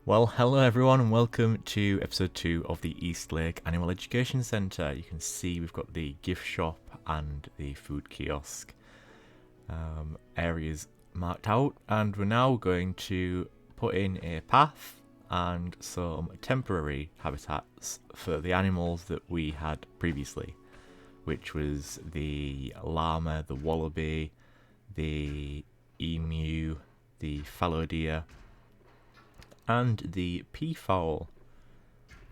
Well, hello everyone, and welcome to episode 2 of the Eastlake Animal Education Centre. You can see we've got the gift shop and the food kiosk areas marked out, and we're now going to put in a path and some temporary habitats for the animals that we had previously, which was the llama, the wallaby, the emu, the fallow deer, and the peafowl.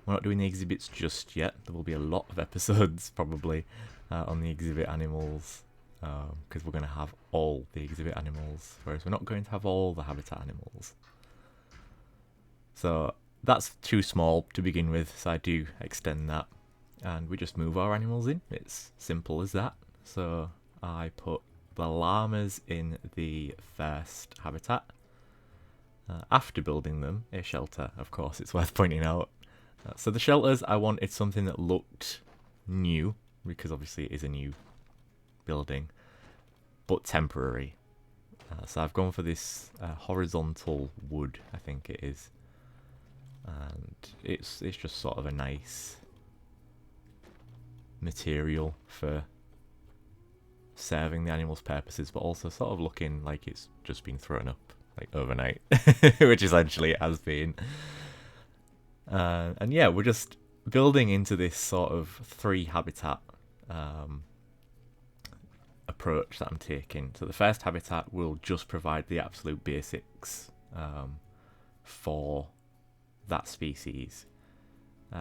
We're not doing the exhibits just yet. There will be a lot of episodes probably on the exhibit animals, because we're going to have all the exhibit animals, whereas we're not going to have all the habitat animals. So that's too small to begin with, so I do extend that, and we just move our animals in. It's simple as that. So I put the llamas in the first habitat. After building them a shelter, of course, it's worth pointing out. So the shelters, I wanted something that looked new, because obviously it is a new building, but temporary. So I've gone for this horizontal wood, I think it is, and it's just sort of a nice material for serving the animals' purposes, but also sort of looking like it's just been thrown up like overnight, which essentially it has been. And yeah, we're just building into this sort of 3 habitat approach that I'm taking. So the first habitat will just provide the absolute basics for that species.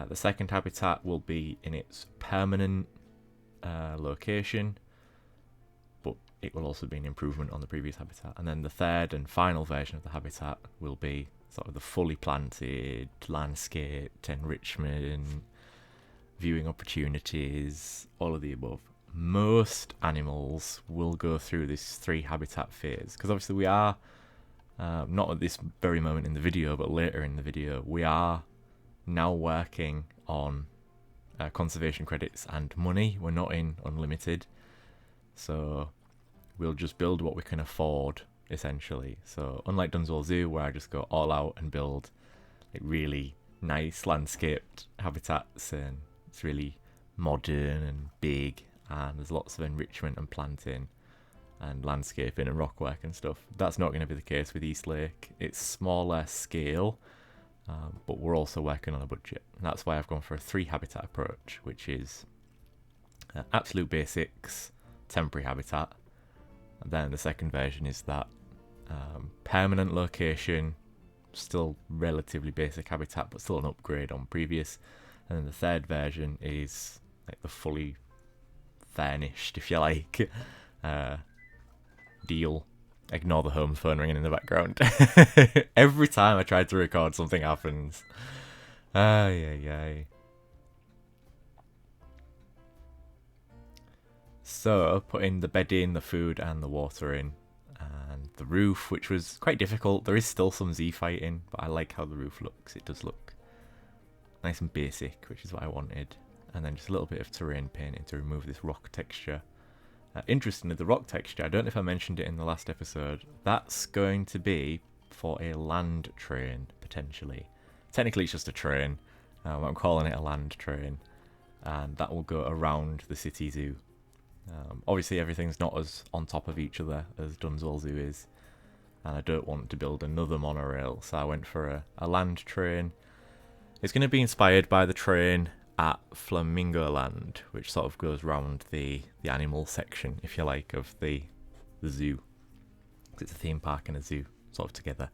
The second habitat will be in its permanent location, but it will also be an improvement on the previous habitat. And then the third and final version of the habitat will be sort of the fully planted, landscaped, enrichment, viewing opportunities, all of the above. Most animals will go through this 3 habitat phase, because obviously we are, not at this very moment in the video, but later in the video, we are now working on conservation credits and money. We're not in unlimited, so we'll just build what we can afford, essentially. So unlike Dunswell Zoo, where I just go all out and build like really nice landscaped habitats, and it's really modern and big, and there's lots of enrichment and planting and landscaping and rock work and stuff. That's not going to be the case with Eastlake. It's smaller scale, but we're also working on a budget. And that's why I've gone for a 3 habitat approach, which is absolute basics, temporary habitat. And then the second version is that permanent location, still relatively basic habitat, but still an upgrade on previous. And then the third version is like the fully furnished, if you like, deal. Ignore the home phone ringing in the background. Every time I try to record, something happens. Ay. So, putting the bedding, the food, and the water in, and the roof, which was quite difficult. There is still some Z fighting, but I like how the roof looks. It does look nice and basic, which is what I wanted. And then just a little bit of terrain painting to remove this rock texture. Interestingly, the rock texture, I don't know if I mentioned it in the last episode, that's going to be for a land train, potentially. Technically, it's just a train. I'm calling it a land train. And that will go around the city zoo. Obviously everything's not as on top of each other as Dunswell Zoo is, and I don't want to build another monorail, so I went for a land train. It's going to be inspired by the train at Flamingo Land, which sort of goes round the animal section, if you like, of the zoo. It's a theme park and a zoo sort of together.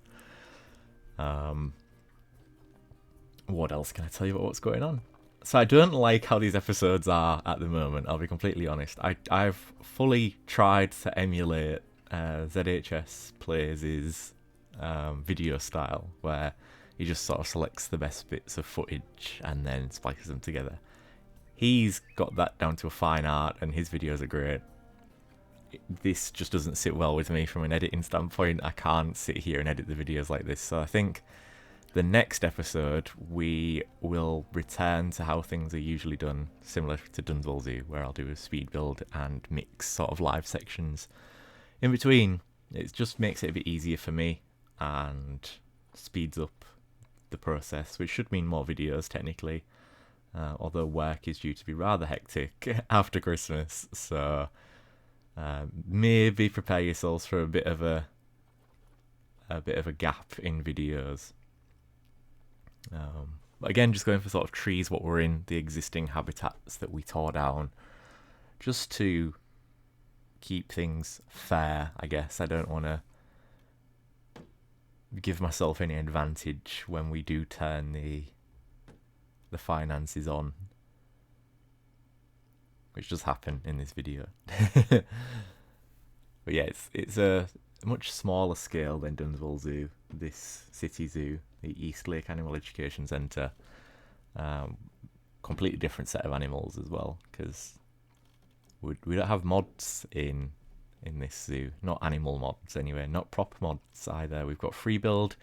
What else can I tell you about what's going on? So I don't like how these episodes are at the moment, I'll be completely honest. I've fully tried to emulate ZHS Plays' video style, where he just sort of selects the best bits of footage and then splices them together. He's got that down to a fine art, and his videos are great. This just doesn't sit well with me from an editing standpoint. I can't sit here and edit the videos like this, so I think the next episode, we will return to how things are usually done, similar to Dunswell Zoo, where I'll do a speed build and mix sort of live sections in between. It just makes it a bit easier for me and speeds up the process, which should mean more videos technically, although work is due to be rather hectic after Christmas, so maybe prepare yourselves for a bit of a gap in videos. But again, just going for sort of trees what were in the existing habitats that we tore down, just to keep things fair, I guess. I don't want to give myself any advantage when we do turn the finances on, which does happen in this video. But yeah, it's a much smaller scale than Dunswell Zoo, this city zoo, the Eastlake Animal Education Centre. Completely different set of animals as well, because we don't have mods in this zoo. Not animal mods anyway, not prop mods either. We've got free build,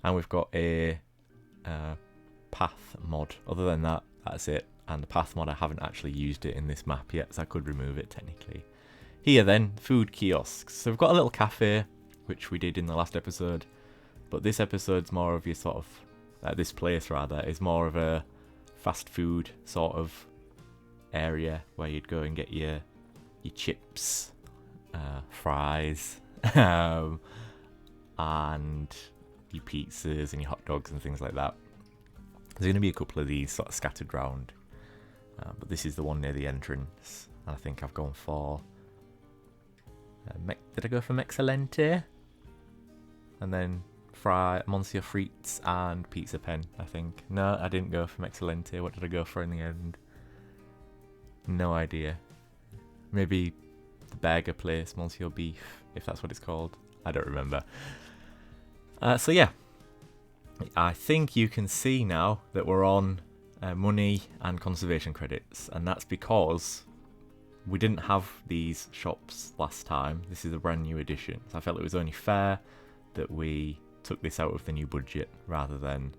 and we've got a path mod. Other than that, that's it. And the path mod, I haven't actually used it in this map yet, so I could remove it technically. Here then, food kiosks. So we've got a little cafe, which we did in the last episode, but this episode's more of your sort of, this place rather, is more of a fast food sort of area where you'd go and get your chips, fries, and your pizzas and your hot dogs and things like that. There's going to be a couple of these sort of scattered round, but this is the one near the entrance, and I think I've gone for did I go for Mexcellente? And then Monsieur Frites and Pizza Pen, I think. No, I didn't go for Mexcellente. What did I go for in the end? No idea. Maybe the burger place, Monsieur Beef, if that's what it's called. I don't remember. So yeah, I think you can see now that we're on money and conservation credits, and that's because we didn't have these shops last time. This is a brand new edition, so I felt it was only fair that we took this out of the new budget rather than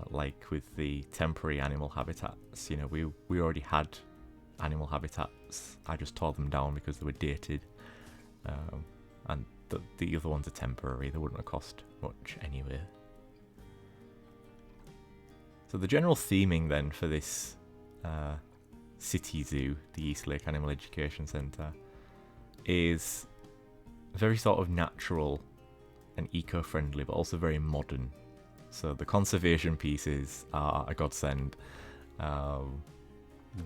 like with the temporary animal habitats. You know, we already had animal habitats. I just tore them down because they were dated, and the other ones are temporary. They wouldn't have cost much anyway. So the general theming then for this city zoo, the Eastlake Animal Education Centre, is very sort of natural and eco-friendly, but also very modern. So the conservation pieces are a godsend.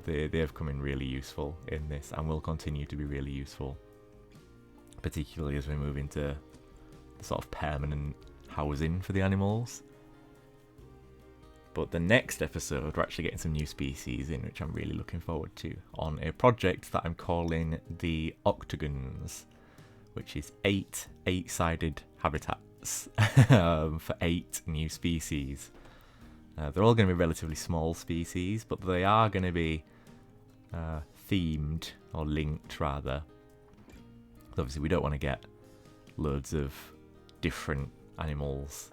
They have come in really useful in this, and will continue to be really useful, particularly as we move into the sort of permanent housing for the animals. But the next episode, we're actually getting some new species in, which I'm really looking forward to, on a project that I'm calling the Octagons, which is 8 eight-sided habitats for 8 new species. They're all going to be relatively small species, but they are going to be themed, or linked rather. Obviously, we don't want to get loads of different animals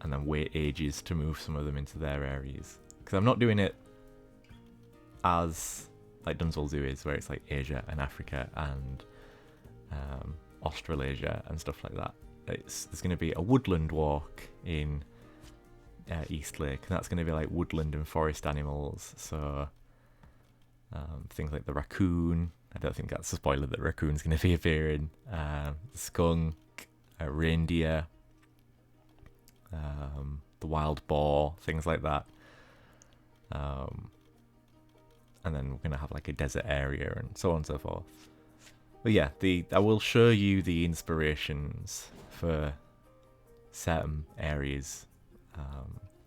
and then wait ages to move some of them into their areas. Because I'm not doing it as like Dunswell Zoo is, where it's like Asia and Africa and Australasia and stuff like that. There's going to be a woodland walk in Eastlake, and that's going to be like woodland and forest animals. So things like the raccoon. I don't think that's a spoiler that raccoon's going to be appearing. The skunk, a reindeer, the wild boar, things like that. And then we're going to have like a desert area and so on and so forth. But yeah, I will show you the inspirations for certain areas.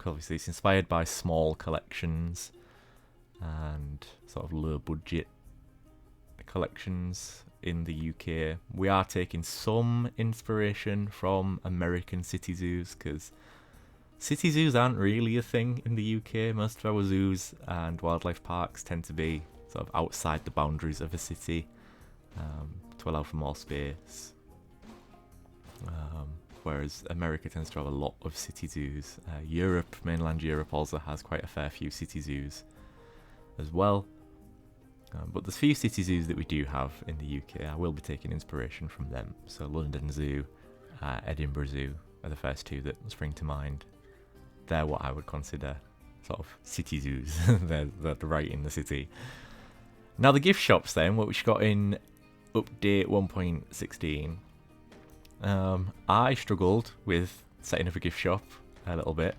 Obviously it's inspired by small collections and sort of low budget collections in the UK. We are taking some inspiration from American city zoos, because city zoos aren't really a thing in the UK. Most of our zoos and wildlife parks tend to be sort of outside the boundaries of a city, to allow for more space. Whereas America tends to have a lot of city zoos. Europe, mainland Europe, also has quite a fair few city zoos as well. But the few city zoos that we do have in the UK, I will be taking inspiration from them. So London Zoo, Edinburgh Zoo, are the first two that spring to mind. They're what I would consider sort of city zoos. they're right in the city. Now the gift shops then, what we got in update 1.16. I struggled with setting up a gift shop a little bit.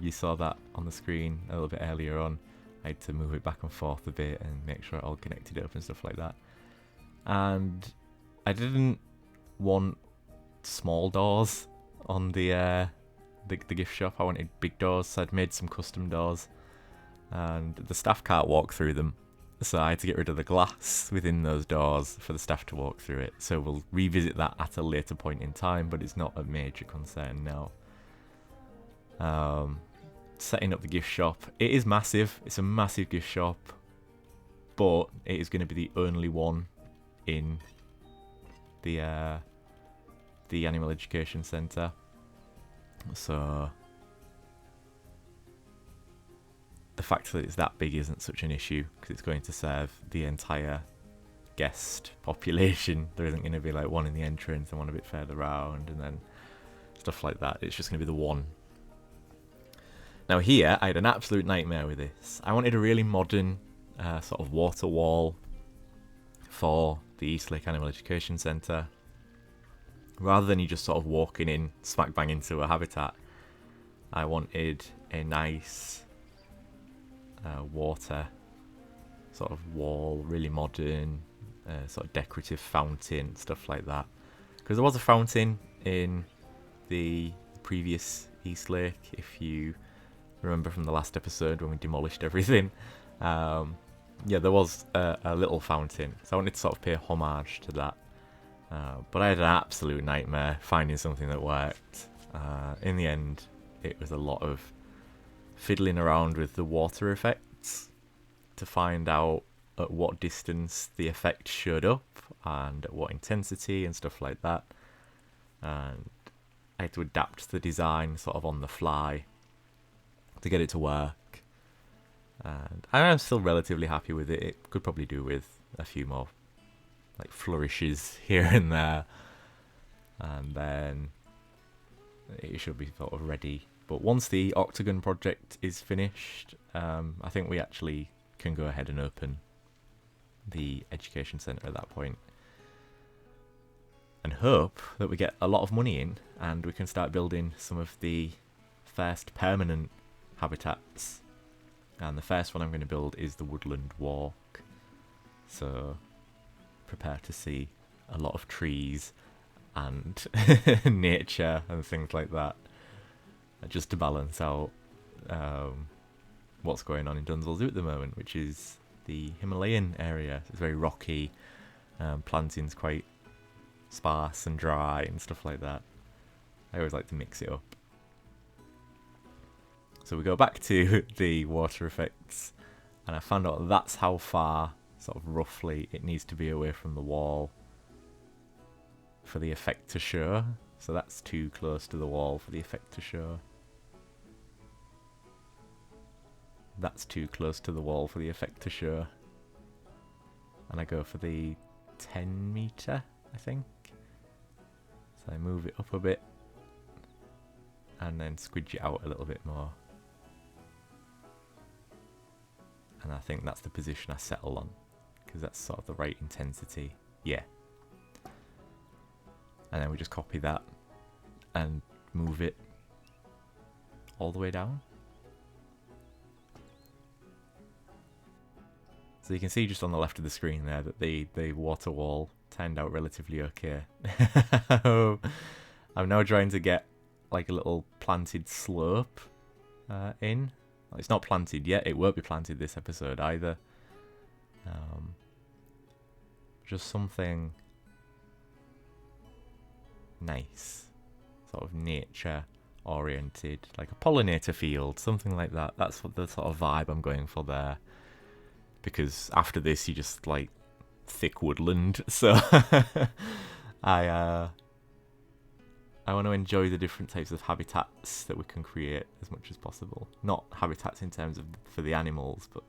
You saw that on the screen a little bit earlier on. I had to move it back and forth a bit and make sure it all connected up and stuff like that. And I didn't want small doors on the gift shop. I wanted big doors, so I'd made some custom doors. And the staff can't walk through them, so I had to get rid of the glass within those doors for the staff to walk through it. So we'll revisit that at a later point in time, but it's not a major concern now. Setting up the gift shop. It is massive. It's a massive gift shop, but it is going to be the only one in the Animal Education Centre. So the fact that it's that big isn't such an issue, because it's going to serve the entire guest population. There isn't going to be like one in the entrance and one a bit further around and then stuff like that. It's just going to be the one. Now here, I had an absolute nightmare with this. I wanted a really modern sort of water wall for the Eastlake Animal Education Centre. Rather than you just sort of walking in smack bang into a habitat, I wanted a nice water sort of wall, really modern, sort of decorative fountain, stuff like that. Because there was a fountain in the previous Eastlake, if you remember from the last episode when we demolished everything. Yeah, there was a little fountain, so I wanted to sort of pay homage to that. But I had an absolute nightmare finding something that worked. In the end, it was a lot of fiddling around with the water effects to find out at what distance the effect showed up and at what intensity and stuff like that. And I had to adapt the design sort of on the fly to get it to work. And I'm still relatively happy with it. It could probably do with a few more like flourishes here and there, and then it should be sort of ready. But once the Octagon project is finished, I think we actually can go ahead and open the education centre at that point and hope that we get a lot of money in and we can start building some of the first permanent habitats. And the first one I'm going to build is the woodland walk, so prepare to see a lot of trees and nature and things like that, just to balance out what's going on in Dunstall Zoo at the moment, which is the Himalayan area. It's very rocky, planting's quite sparse and dry and stuff like that. I always like to mix it up. So we go back to the water effects, and I found out that's how far, sort of roughly, it needs to be away from the wall for the effect to show. So that's too close to the wall for the effect to show. That's too close to the wall for the effect to show. And I go for the 10 metre, I think. So I move it up a bit and then squidge it out a little bit more. And I think that's the position I settle on, because that's sort of the right intensity. Yeah. And then we just copy that and move it all the way down. So you can see just on the left of the screen there that the water wall turned out relatively okay. I'm now trying to get like a little planted slope in. It's not planted yet, it won't be planted this episode either. Just something nice, sort of nature oriented, like a pollinator field, something like that. That's what the sort of vibe I'm going for there. Because after this you just like thick woodland, so I want to enjoy the different types of habitats that we can create as much as possible. Not habitats in terms of for the animals, but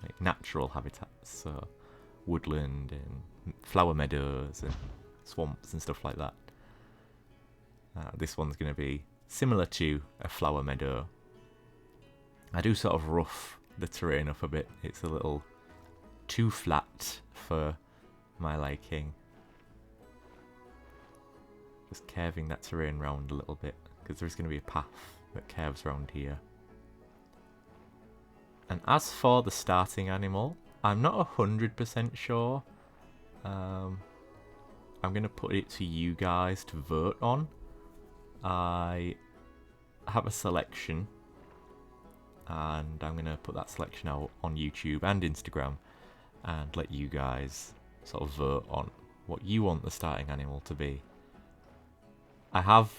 like natural habitats. So woodland and flower meadows and swamps and stuff like that. This one's going to be similar to a flower meadow. I do sort of rough the terrain up a bit. It's a little too flat for my liking. Just curving that terrain round a little bit, because there's going to be a path that curves around here. And as for the starting animal, I'm not 100% sure. I'm going to put it to you guys to vote on. I have a selection, and I'm going to put that selection out on YouTube and Instagram and let you guys sort of vote on what you want the starting animal to be. I have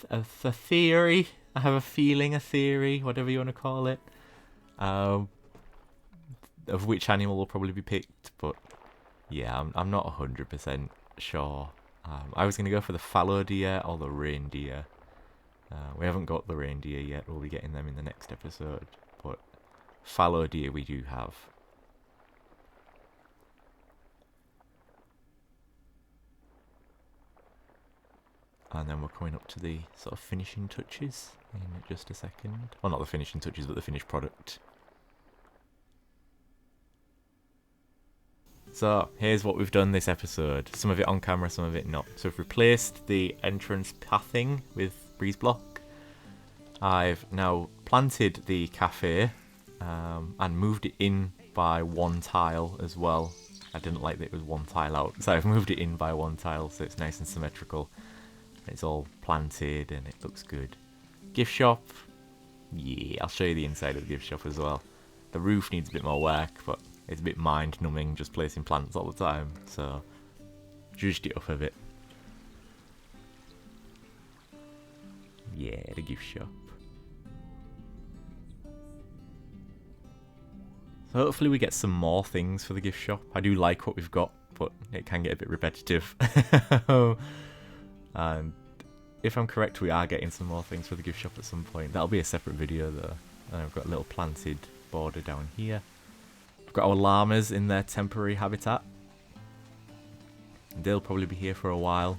a theory, I have a feeling, a theory, whatever you want to call it, of which animal will probably be picked, but yeah, I'm not 100% sure. I was going to go for the fallow deer or the reindeer. We haven't got the reindeer yet, we'll be getting them in the next episode, but fallow deer we do have. And then we're coming up to the sort of finishing touches in just a second. Well, not the finishing touches, but the finished product. So, here's what we've done this episode. Some of it on camera, some of it not. So we've replaced the entrance pathing with breeze block. I've now planted the cafe and moved it in by one tile as well. I didn't like that it was one tile out, so I've moved it in by one tile so it's nice and symmetrical. It's all planted and it looks good. Gift shop. Yeah, I'll show you the inside of the gift shop as well. The roof needs a bit more work, but it's a bit mind-numbing just placing plants all the time, so zhuzhed it up a bit. Yeah, the gift shop. So hopefully we get some more things for the gift shop. I do like what we've got, but it can get a bit repetitive. And if I'm correct, we are getting some more things for the gift shop at some point. That'll be a separate video though. And I've got a little planted border down here. We've got our llamas in their temporary habitat. They'll probably be here for a while.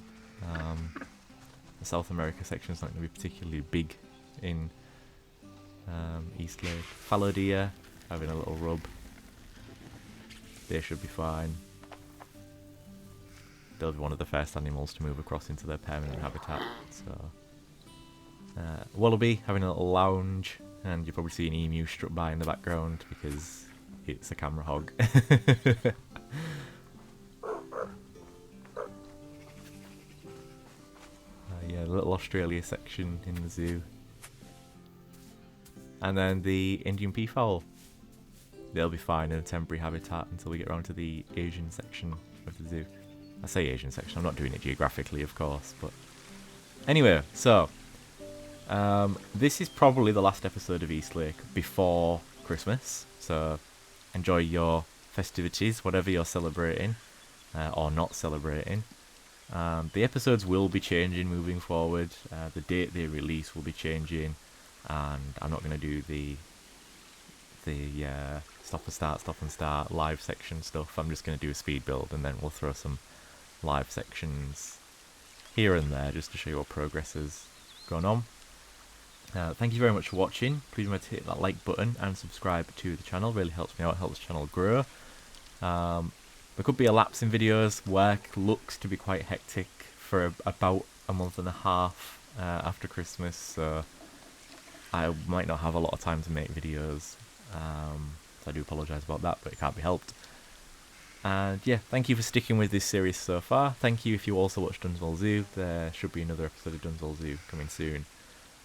The South America section is not going to be particularly big in Eastlake. Fallow deer having a little rub. They should be fine. They'll be one of the first animals to move across into their permanent habitat. So, wallaby having a little lounge, and you'll probably see an emu strut by in the background because it's a camera hog. Yeah, the little Australia section in the zoo. And then the Indian peafowl. They'll be fine in a temporary habitat until we get around to the Asian section of the zoo. I say Asian section, I'm not doing it geographically, of course, but anyway, so this is probably the last episode of Eastlake before Christmas, so enjoy your festivities, whatever you're celebrating or not celebrating. The episodes will be changing moving forward. The date they release will be changing, and I'm not going to do the stop and start live section stuff. I'm just going to do a speed build, and then we'll throw some live sections here and there just to show you what progress has gone on. Thank you very much for watching. Please remember to hit that like button and subscribe to the channel. It really helps me out, helps the channel grow. There could be a lapse in videos. Work looks to be quite hectic for about a month and a half after Christmas, so I might not have a lot of time to make videos. So I do apologise about that, but it can't be helped. And yeah, thank you for sticking with this series so far. Thank you if you also watched Dunsmore Zoo. There should be another episode of Dunsmore Zoo coming soon.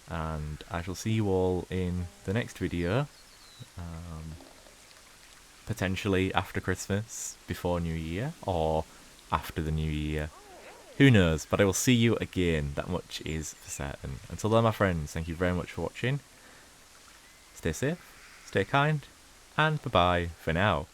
And I shall see you all in the next video. Potentially after Christmas, before New Year, or after the New Year. Who knows, but I will see you again. That much is for certain. Until then, my friends, thank you very much for watching. Stay safe, stay kind, and bye-bye for now.